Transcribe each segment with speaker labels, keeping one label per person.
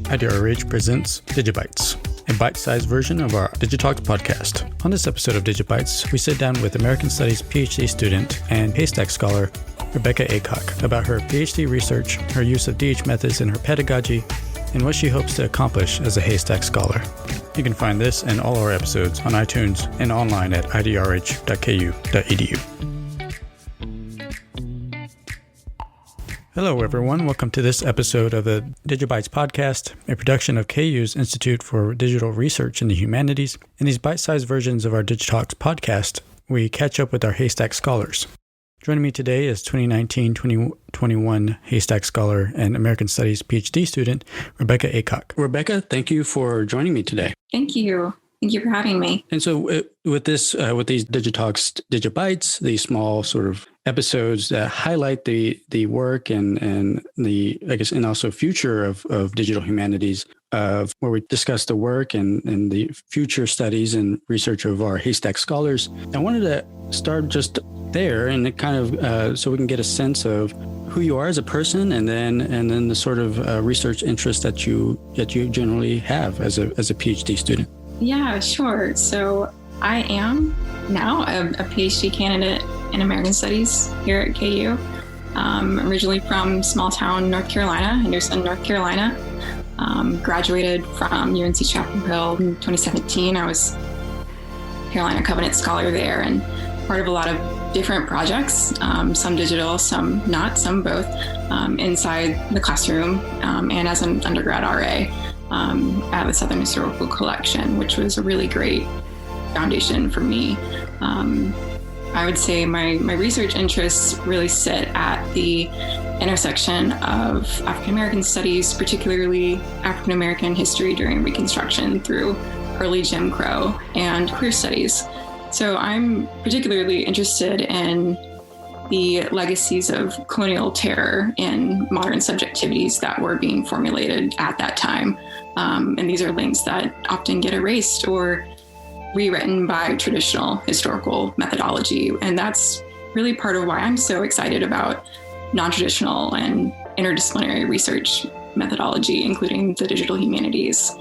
Speaker 1: IDRH presents Digibites, a bite-sized version of our Digitalks podcast. On this episode of Digibites, we sit down with American Studies PhD student and HASTAC Scholar Rebekah Aycock about her PhD research, her use of DH methods in her pedagogy, and what she hopes to accomplish as a HASTAC Scholar. You can find this and all our episodes on iTunes and online at idrh.ku.edu. Hello, everyone. Welcome to this episode of the Digibites podcast, a production of KU's Institute for Digital Research in the Humanities. In these bite-sized versions of our Digitalks podcast, we catch up with our HASTAC Scholars. Joining me today is 2019-2021 HASTAC Scholar and American Studies PhD student, Rebekah Aycock. Rebekah, thank you for joining me today.
Speaker 2: Thank you. Thank you for having me.
Speaker 1: And so with these Digitalks, Digibites, these small sort of episodes that highlight the work and the, I guess, and also future of digital humanities, where we discuss the work and the future studies and research of our HASTAC Scholars. I wanted to start just there and it kind of so we can get a sense of who you are as a person and then the sort of research interest that you generally have as a PhD student.
Speaker 2: Yeah, sure. So I am now a PhD candidate in American Studies here at KU. Originally from small town North Carolina, Henderson, North Carolina. Graduated from UNC Chapel Hill in 2017. I was Carolina Covenant Scholar there and part of a lot of different projects, some digital, some not, some both, inside the classroom and as an undergrad RA at the Southern Historical Collection, which was a really great foundation for me. I would say my research interests really sit at the intersection of African American studies, particularly African American history during Reconstruction through early Jim Crow and queer studies. So I'm particularly interested in the legacies of colonial terror in modern subjectivities that were being formulated at that time. And these are links that often get erased or rewritten by traditional historical methodology. And that's really part of why I'm so excited about non-traditional and interdisciplinary research methodology, including the digital humanities.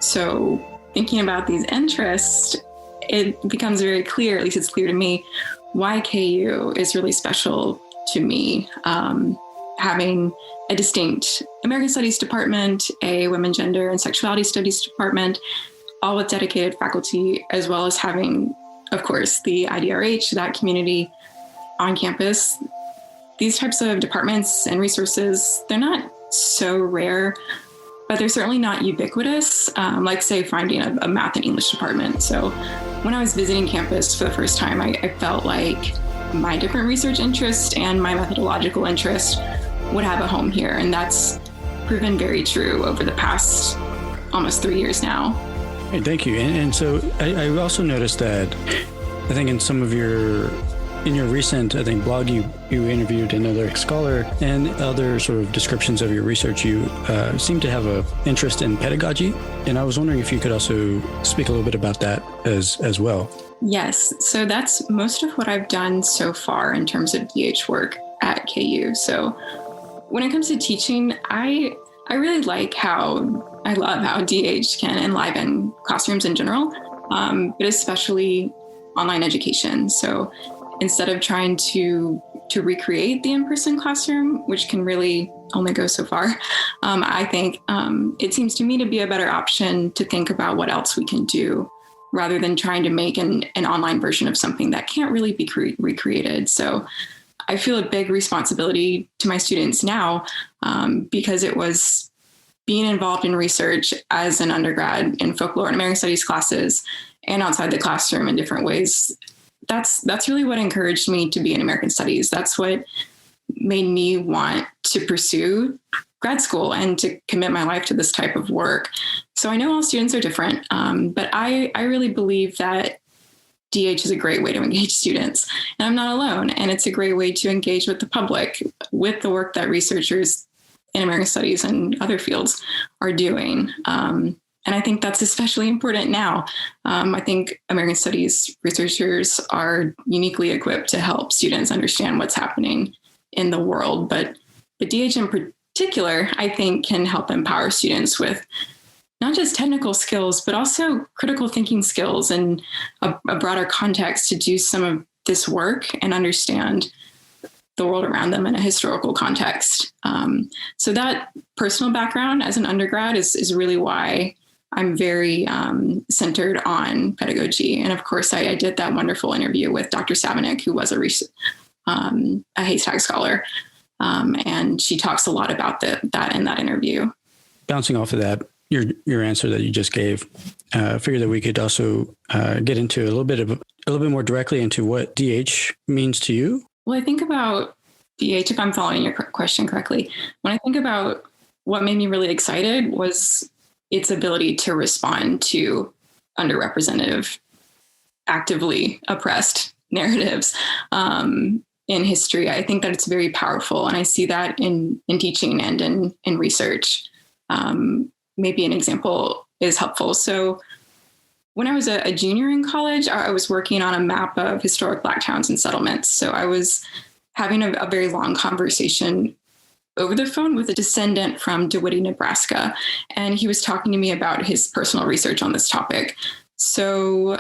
Speaker 2: So thinking about these interests, it becomes very clear, at least it's clear to me, why KU is really special to me. Having a distinct American Studies department, a Women, Gender, and Sexuality Studies department, all with dedicated faculty, as well as having, of course, the IDRH, that community on campus. These types of departments and resources, they're not so rare, but they're certainly not ubiquitous, like, say, finding a math and English department. So when I was visiting campus for the first time, I felt like my different research interest and my methodological interest would have a home here. And that's proven very true over the past almost 3 years now.
Speaker 1: Hey, thank you. And so I also noticed that I think in some of in your recent, blog, you interviewed another scholar and other sort of descriptions of your research, you seem to have an interest in pedagogy. And I was wondering if you could also speak a little bit about that as well.
Speaker 2: Yes. So that's most of what I've done so far in terms of DH work at KU. So when it comes to teaching, I really love how DH can enliven classrooms in general, but especially online education. So instead of trying to recreate the in-person classroom, which can really only go so far, I think it seems to me to be a better option to think about what else we can do rather than trying to make an online version of something that can't really be recreated. So I feel a big responsibility to my students now because it was being involved in research as an undergrad in folklore and American Studies classes and outside the classroom in different ways. That's really what encouraged me to be in American Studies. That's what made me want to pursue grad school and to commit my life to this type of work. So I know all students are different, but I really believe that DH is a great way to engage students. And I'm not alone. And it's a great way to engage with the public with the work that researchers in American Studies and other fields are doing. And I think that's especially important now. I think American Studies researchers are uniquely equipped to help students understand what's happening in the world. But DH in particular, I think can help empower students with not just technical skills, but also critical thinking skills and a broader context to do some of this work and understand the world around them in a historical context. So that personal background as an undergrad is really why I'm very centered on pedagogy. And of course, I did that wonderful interview with Dr. Savinick, who was a HASTAC Scholar. And she talks a lot about that in that interview.
Speaker 1: Bouncing off of that, your answer that you just gave, I figured that we could also get into a little bit more directly into what DH means to you.
Speaker 2: Well, I think about DH, if I'm following your question correctly, when I think about what made me really excited was its ability to respond to underrepresented, actively oppressed narratives in history. I think that it's very powerful, and I see that in teaching and in research. Maybe an example is helpful. So when I was a junior in college, I was working on a map of historic Black towns and settlements. So I was having a very long conversation over the phone with a descendant from DeWitty, Nebraska. And he was talking to me about his personal research on this topic. So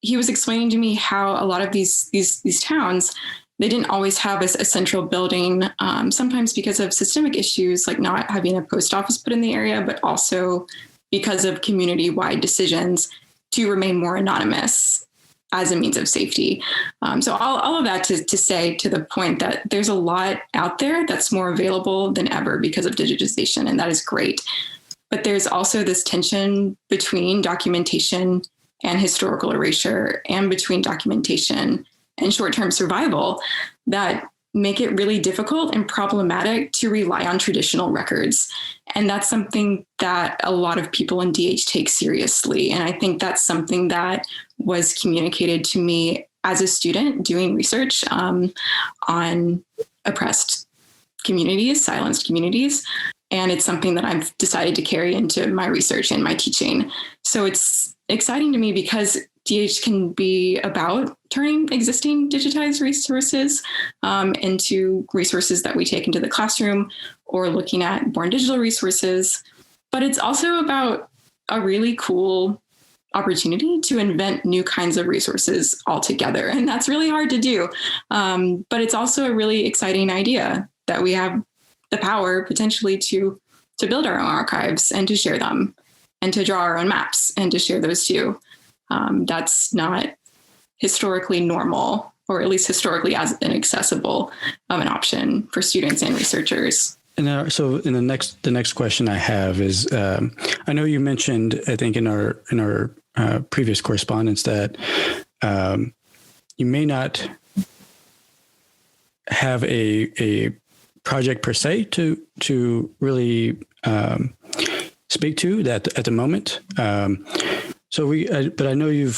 Speaker 2: he was explaining to me how a lot of these towns, they didn't always have a central building, sometimes because of systemic issues, like not having a post office put in the area, but also because of community-wide decisions to remain more anonymous as a means of safety. So all of that to say to the point that there's a lot out there that's more available than ever because of digitization, and that is great. But there's also this tension between documentation and historical erasure, and between documentation and short-term survival, that make it really difficult and problematic to rely on traditional records. And that's something that a lot of people in DH take seriously. And I think that's something that was communicated to me as a student doing research on oppressed communities, silenced communities. And it's something that I've decided to carry into my research and my teaching. So it's exciting to me because DH can be about turning existing digitized resources into resources that we take into the classroom, or looking at born digital resources. But it's also about a really cool opportunity to invent new kinds of resources altogether. And that's really hard to do. But it's also a really exciting idea that we have the power potentially to build our own archives and to share them, and to draw our own maps and to share those too. That's not historically normal, or at least historically as inaccessible of an option for students and researchers.
Speaker 1: And so in the next question I have is, I know you mentioned, I think in our previous correspondence, that you may not have a project per se to really speak to that at the moment. But I know you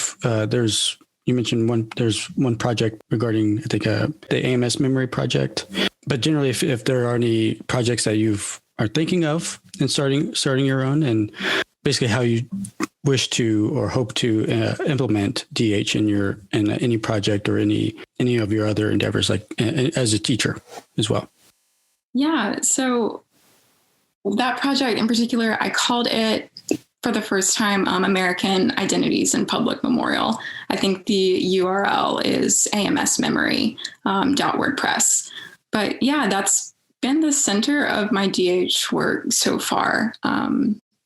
Speaker 1: mentioned there's one project regarding, I think, the AMS memory project. But generally, if there are any projects that you are thinking of and starting your own, and basically how you wish to or hope to implement DH in any project or any of your other endeavors, like as a teacher as well. Yeah.
Speaker 2: So that project in particular, I called it, for the first time, American Identities in Public Memorial. I think the URL is amsmemory.wordpress. But yeah, that's been the center of my DH work so far.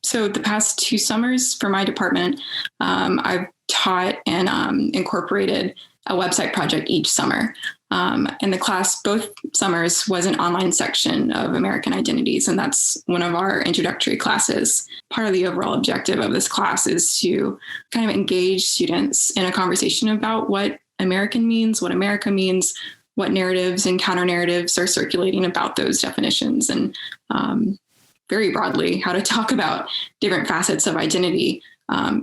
Speaker 2: So the past 2 summers for my department, I've taught and incorporated a website project each summer. And the class, both summers, was an online section of American Identities, and that's one of our introductory classes. Part of the overall objective of this class is to kind of engage students in a conversation about what American means, what America means, what narratives and counter narratives are circulating about those definitions, and very broadly, how to talk about different facets of identity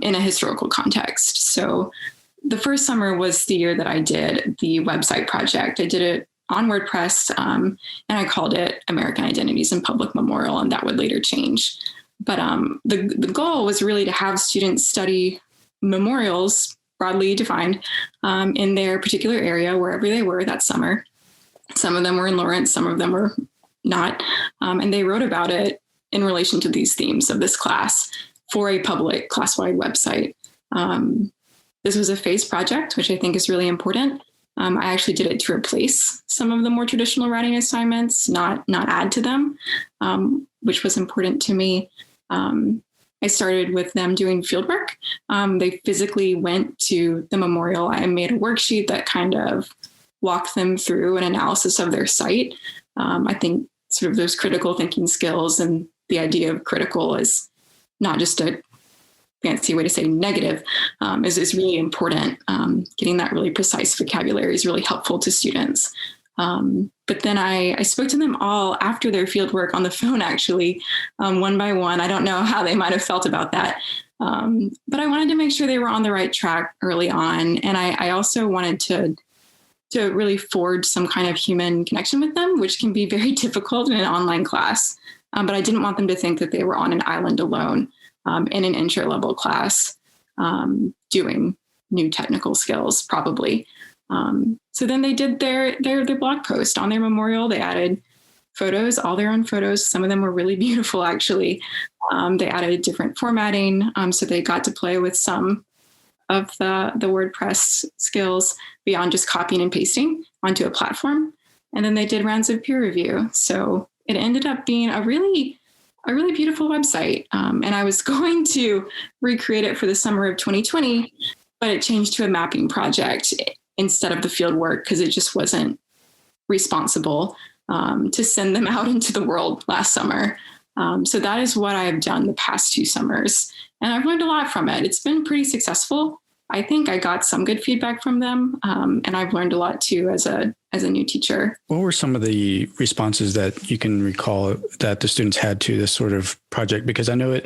Speaker 2: in a historical context. So the first summer was the year that I did the website project. I did it on WordPress, and I called it American Identities in Public Memorial, and that would later change. But the goal was really to have students study memorials, broadly defined, in their particular area, wherever they were that summer. Some of them were in Lawrence, some of them were not. And they wrote about it in relation to these themes of this class for a public class-wide website. This was a phased project, which I think is really important. I actually did it to replace some of the more traditional writing assignments, not add to them, which was important to me. I started with them doing fieldwork. They physically went to the memorial. I made a worksheet that kind of walked them through an analysis of their site. I think sort of those critical thinking skills and the idea of critical is not just a fancy way to say negative, is really important. Getting that really precise vocabulary is really helpful to students. But then I spoke to them all after their fieldwork on the phone, actually, one by one. I don't know how they might have felt about that. But I wanted to make sure they were on the right track early on. And I also wanted to really forge some kind of human connection with them, which can be very difficult in an online class. But I didn't want them to think that they were on an island alone in an intro level class doing new technical skills, probably. So then they did their blog post on their memorial. They added photos, all their own photos. Some of them were really beautiful, actually. They added different formatting. So they got to play with some of the WordPress skills beyond just copying and pasting onto a platform. And then they did rounds of peer review. So it ended up being a really beautiful website. And I was going to recreate it for the summer of 2020, but it changed to a mapping project instead of the field work because it just wasn't responsible to send them out into the world last summer. So that is what I have done the past 2 summers. And I've learned a lot from it. It's been pretty successful. I think I got some good feedback from them. And I've learned a lot too as a new teacher.
Speaker 1: What were some of the responses that you can recall that the students had to this sort of project? Because I know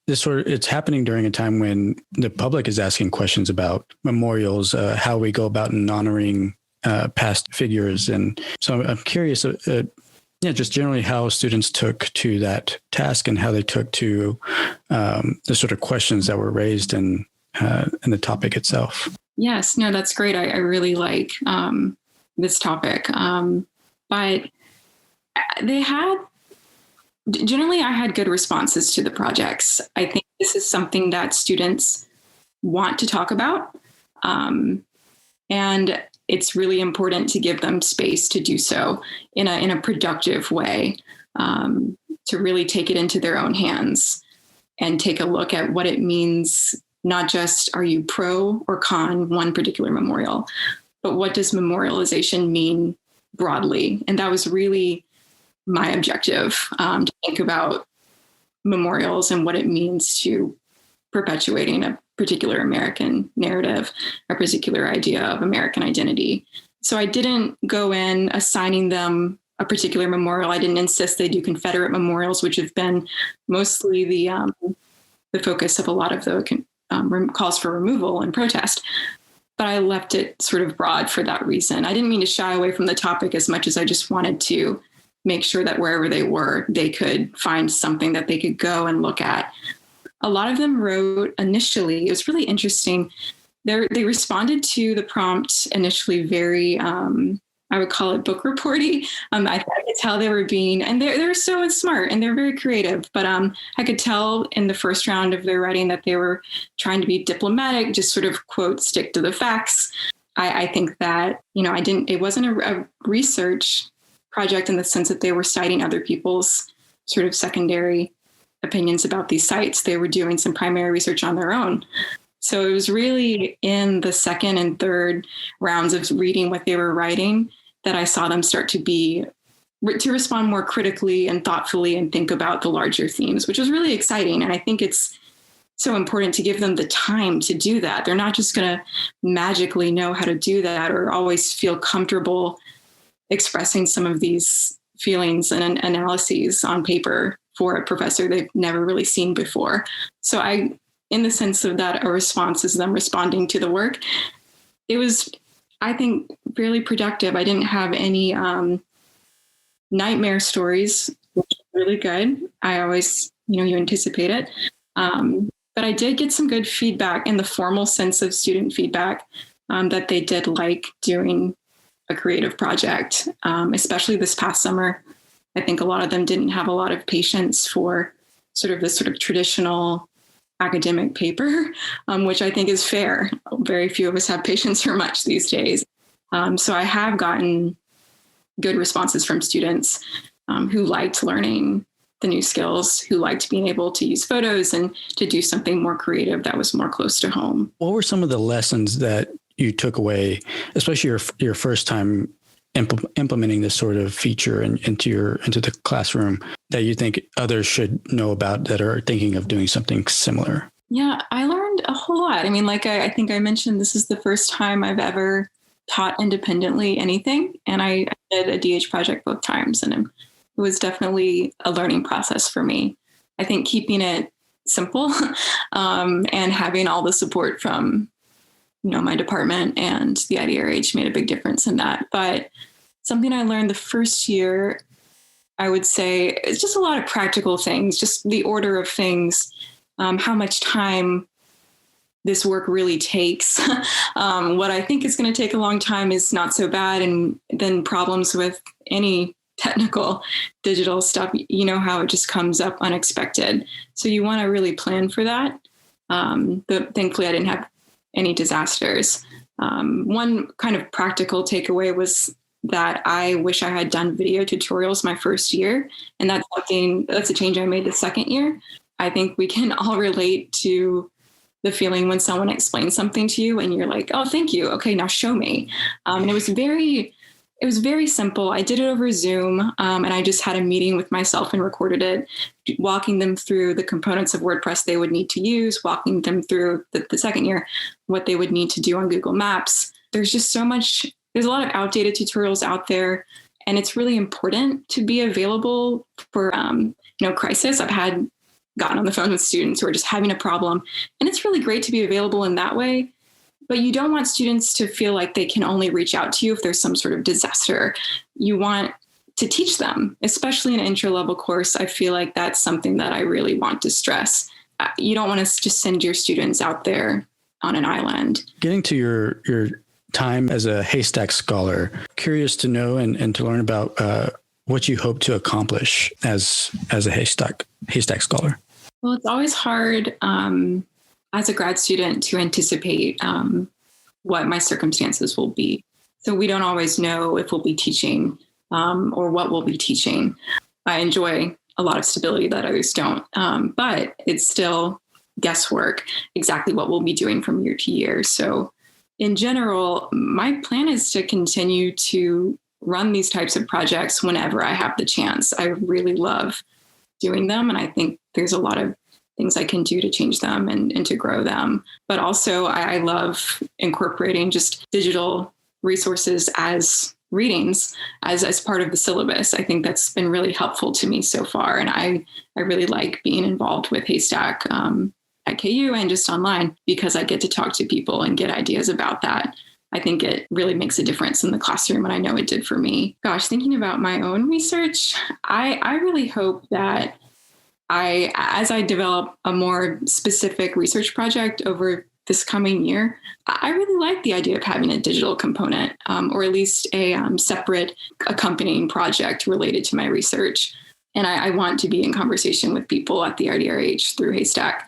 Speaker 1: it's happening during a time when the public is asking questions about memorials, how we go about in honoring past figures. And so I'm curious, just generally how students took to that task and how they took to the sort of questions that were raised in the topic itself.
Speaker 2: Yes, no, that's great. I really like this topic. But generally I had good responses to the projects. I think this is something that students want to talk about. And it's really important to give them space to do so in a productive way, to really take it into their own hands and take a look at what it means. Not just are you pro or con one particular memorial, but what does memorialization mean broadly? And that was really my objective, to think about memorials and what it means to perpetuating a particular American narrative, a particular idea of American identity. So I didn't go in assigning them a particular memorial. I didn't insist they do Confederate memorials, which have been mostly the focus of a lot of the calls for removal and protest. But I left it sort of broad for that reason. I didn't mean to shy away from the topic as much as I just wanted to make sure that wherever they were, they could find something that they could go and look at. A lot of them wrote initially, it was really interesting. They responded to the prompt initially very, I would call it book reporty. I could tell they were being, and they're so smart and they're very creative, but I could tell in the first round of their writing that they were trying to be diplomatic, just sort of quote, stick to the facts. I think that, it wasn't a research project in the sense that they were citing other people's sort of secondary opinions about these sites. They were doing some primary research on their own. So it was really in the second and third rounds of reading what they were writing that I saw them start to respond more critically and thoughtfully and think about the larger themes, which was really exciting. And I think it's so important to give them the time to do that. They're not just going to magically know how to do that or always feel comfortable expressing some of these feelings and analyses on paper for a professor they've never really seen before. So in the sense of that, a response is them responding to the work. It was, I think, fairly productive. I didn't have any nightmare stories, which is really good. I always, you anticipate it. But I did get some good feedback in the formal sense of student feedback that they did like doing a creative project, especially this past summer. I think a lot of them didn't have a lot of patience for this sort of traditional academic paper, which I think is fair. Very few of us have patience for much these days. So I have gotten good responses from students who liked learning the new skills, who liked being able to use photos and to do something more creative that was more close to home.
Speaker 1: What were some of the lessons that you took away, especially your first time implementing this sort of feature into the classroom, that you think others should know about that are thinking of doing something similar?
Speaker 2: Yeah, I learned a whole lot. I mean, like I think I mentioned, this is the first time I've ever taught independently anything. And I did a DH project both times, and it was definitely a learning process for me. I think keeping it simple and having all the support from my department and the IDRH made a big difference in that. But something I learned the first year, I would say, it's just a lot of practical things, just the order of things, how much time this work really takes. What I think is going to take a long time is not so bad. And then problems with any technical digital stuff, how it just comes up unexpected. So you want to really plan for that. But thankfully, I didn't have any disasters. One kind of practical takeaway was that I wish I had done video tutorials my first year. And that's a change I made the second year. I think we can all relate to the feeling when someone explains something to you and you're like, oh, thank you. Okay, now show me. And it was very simple. I did it over Zoom, and I just had a meeting with myself and recorded it, walking them through the components of WordPress they would need to use, walking them through the second year, what they would need to do on Google Maps. There's a lot of outdated tutorials out there, and it's really important to be available for, crisis. I've gotten on the phone with students who are just having a problem, and it's really great to be available in that way. But you don't want students to feel like they can only reach out to you if there's some sort of disaster. You want to teach them, especially in an intro-level course. I feel like that's something that I really want to stress. You don't want to just send your students out there on an island.
Speaker 1: Getting to your time as a HASTAC Scholar, curious to know and to learn about what you hope to accomplish as a HASTAC Scholar.
Speaker 2: Well, it's always hard as a grad student to anticipate what my circumstances will be. So we don't always know if we'll be teaching or what we'll be teaching. I enjoy a lot of stability that others don't, but it's still guesswork, exactly what we'll be doing from year to year. So in general, my plan is to continue to run these types of projects whenever I have the chance. I really love doing them, and I think there's a lot of things I can do to change them and to grow them. But also I love incorporating just digital resources as readings as part of the syllabus. I think that's been really helpful to me so far. And I really like being involved with HASTAC at KU and just online, because I get to talk to people and get ideas about that. I think it really makes a difference in the classroom, and I know it did for me. Gosh, thinking about my own research, I really hope that as I develop a more specific research project over this coming year, I really like the idea of having a digital component, or at least a separate accompanying project related to my research. And I want to be in conversation with people at the IDRH through HASTAC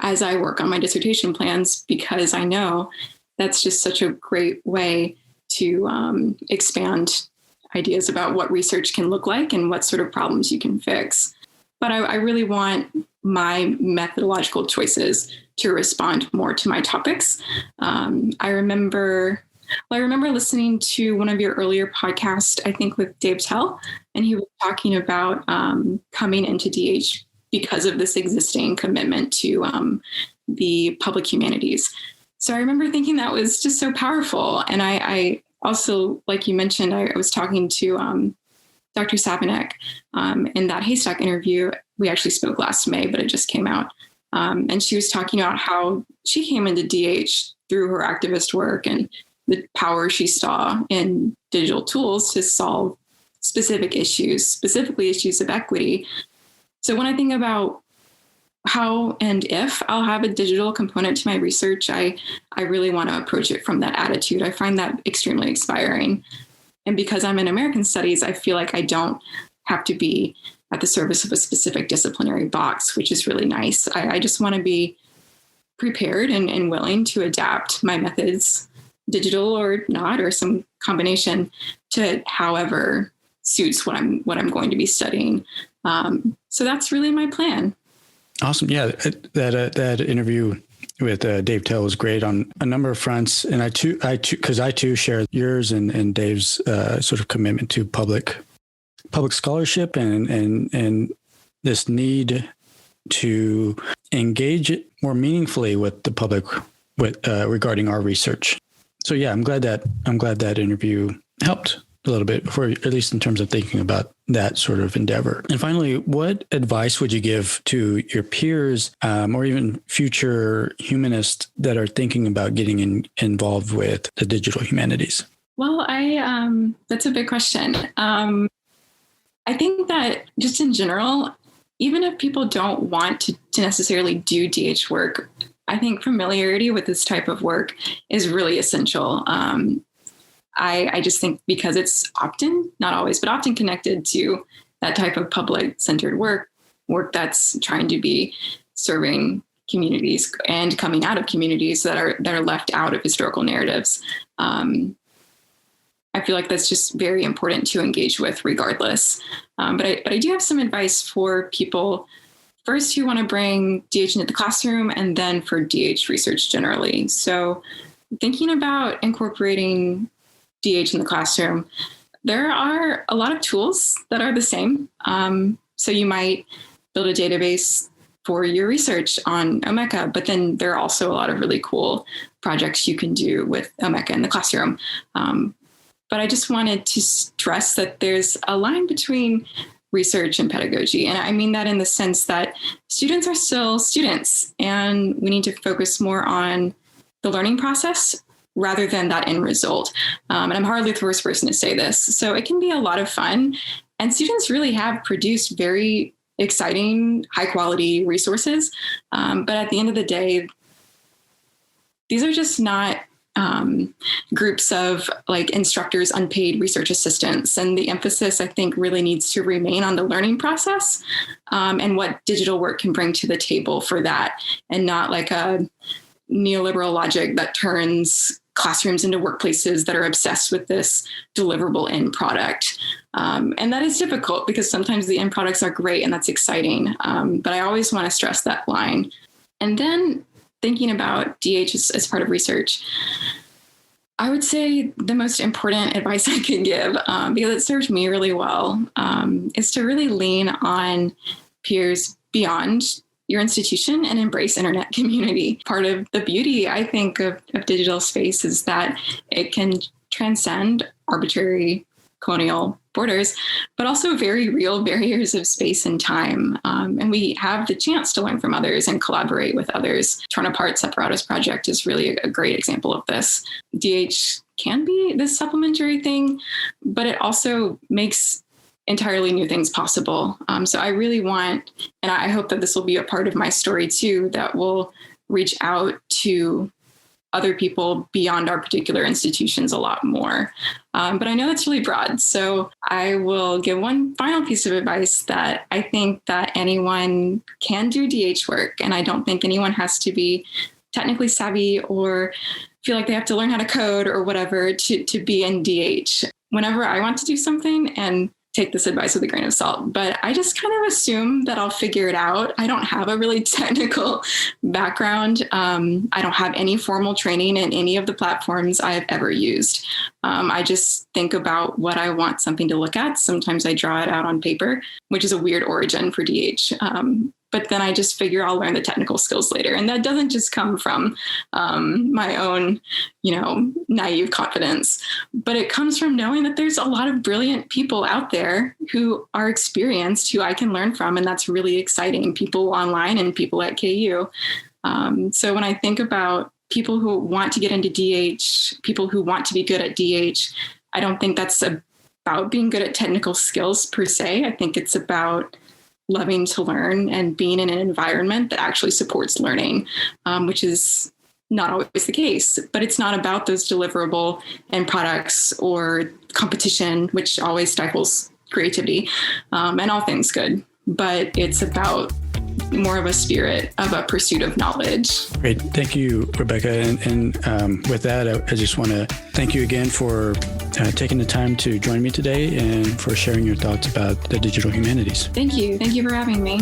Speaker 2: as I work on my dissertation plans, because I know that's just such a great way to expand ideas about what research can look like and what sort of problems you can fix. But I really want my methodological choices to respond more to my topics. I remember listening to one of your earlier podcasts, I think with Dave Tell, and he was talking about coming into DH because of this existing commitment to the public humanities. So I remember thinking that was just so powerful. And I also, like you mentioned, I was talking to Dr. Sabanek in that HASTAC interview. We actually spoke last May, but it just came out. And she was talking about how she came into DH through her activist work and the power she saw in digital tools to solve specific issues, specifically issues of equity. So when I think about how and if I'll have a digital component to my research, I really want to approach it from that attitude. I find that extremely inspiring. And because I'm in American studies, I feel like I don't have to be at the service of a specific disciplinary box, which is really nice. I just want to be prepared and willing to adapt my methods, digital or not, or some combination, to however suits what I'm going to be studying. So that's really my plan.
Speaker 1: Awesome. Yeah, that interview with Dave Tell was great on a number of fronts, and I too share yours and Dave's sort of commitment to public scholarship and this need to engage more meaningfully with the public regarding our research. So yeah, I'm glad that interview helped a little bit, for at least in terms of thinking about that sort of endeavor. And finally, what advice would you give to your peers or even future humanists that are thinking about getting involved with the digital humanities?
Speaker 2: Well, that's a big question. I think that just in general, even if people don't want to necessarily do DH work, I think familiarity with this type of work is really essential. I just think because it's often, not always, but often connected to that type of public-centered work that's trying to be serving communities and coming out of communities that are left out of historical narratives. I feel like that's just very important to engage with regardless. But I do have some advice for people first who want to bring DH into the classroom, and then for DH research generally. So thinking about incorporating DH in the classroom, there are a lot of tools that are the same. So you might build a database for your research on Omeka, but then there are also a lot of really cool projects you can do with Omeka in the classroom. But I just wanted to stress that there's a line between research and pedagogy. And I mean that in the sense that students are still students, and we need to focus more on the learning process rather than that end result. And I'm hardly the first person to say this. So it can be a lot of fun. And students really have produced very exciting, high quality resources. But at the end of the day, these are just not groups of like instructors, unpaid research assistants. And the emphasis, I think, really needs to remain on the learning process and what digital work can bring to the table for that, and not like a neoliberal logic that turns classrooms into workplaces that are obsessed with this deliverable end product. And that is difficult because sometimes the end products are great and that's exciting. But I always want to stress that line. And then thinking about DH as part of research, I would say the most important advice I could give, because it served me really well, is to really lean on peers beyond your institution and embrace internet community. Part of the beauty, I think, of digital space is that it can transcend arbitrary colonial borders, but also very real barriers of space and time. And we have the chance to learn from others and collaborate with others. Torn Apart Separatus Project is really a great example of this. DH can be this supplementary thing, but it also makes entirely new things possible. So I really want, and I hope that this will be a part of my story too, that will reach out to other people beyond our particular institutions a lot more. But I know that's really broad. So I will give one final piece of advice that I think that anyone can do DH work. And I don't think anyone has to be technically savvy or feel like they have to learn how to code or whatever to be in DH. Whenever I want to do something, and take this advice with a grain of salt, but I just kind of assume that I'll figure it out. I don't have a really technical background. I don't have any formal training in any of the platforms I have ever used. I just think about what I want something to look at. Sometimes I draw it out on paper, which is a weird origin for DH. But then I just figure I'll learn the technical skills later. And that doesn't just come from my own, naive confidence, but it comes from knowing that there's a lot of brilliant people out there who are experienced, who I can learn from. And that's really exciting. People online and people at KU. So when I think about people who want to get into DH, people who want to be good at DH, I don't think that's about being good at technical skills per se. I think it's about loving to learn and being in an environment that actually supports learning, which is not always the case. But it's not about those deliverable end products or competition, which always stifles creativity, and all things good. But it's about more of a spirit of a pursuit of knowledge.
Speaker 1: Great. Thank you, Rebekah. And with that, I just want to thank you again for taking the time to join me today and for sharing your thoughts about the digital humanities.
Speaker 2: Thank you. Thank you for having me.